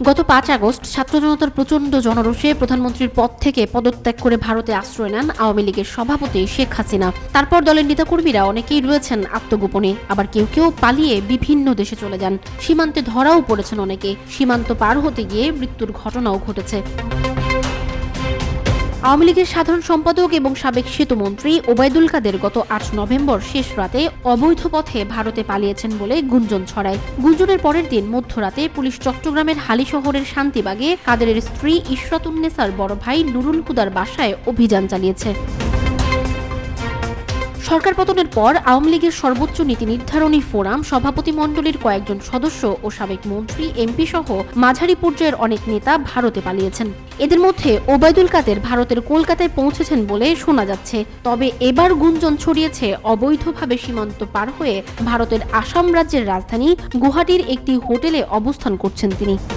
গত ৫ আগস্ট ছাত্র জনতার প্রচণ্ড জনরোষে প্রধানমন্ত্রীর পদ থেকে পদত্যাগ করে ভারতে আশ্রয় নেন আওয়ামী লীগের সভাপতি শেখ হাসিনা। তারপর দলের নেতাকর্মীরা অনেকেই রয়েছেন আত্মগোপনে, আবার কেউ কেউ পালিয়ে বিভিন্ন দেশে চলে যান। সীমান্তে ধরাও পড়েছেন অনেকে। সীমান্ত পার হতে গিয়ে মৃত্যুর ঘটনাও ঘটেছে। আওয়ামী লীগের সাধারণ সম্পাদক এবং সাবেক সেতুমন্ত্রী ওবায়দুল কাদের গত ৮ নভেম্বর শেষ রাতে অবৈধ পথে ভারতে পালিয়েছেন বলে গুঞ্জন ছড়ায়। গুঞ্জনের পরের দিন মধ্যরাতে পুলিশ চট্টগ্রামের হালি শহরের শান্তিবাগে কাদেরের স্ত্রী ইশরাতুন্নেসার বড় ভাই নুরুল হুদার বাসায় অভিযান চালিয়েছে। সরকার পতনের পর আওয়ামী লীগের সর্বোচ্চ নীতি নির্ধারণী ফোরাম সভাপতিমণ্ডলীর কয়েকজন সদস্য ও সাবেক মন্ত্রী, এমপি সহ মাঝারি পর্যায়ের অনেক নেতা ভারতে পালিয়েছেন। এদের মধ্যে ওবায়দুল কাদের ভারতের কলকাতায় পৌঁছেছেন বলে শোনা যাচ্ছে। তবে এবার গুঞ্জন ছড়িয়েছে অবৈধভাবে সীমান্ত পার হয়ে ভারতের আসাম রাজ্যের রাজধানী গুয়াহাটির একটি হোটেলে অবস্থান করছেন তিনি।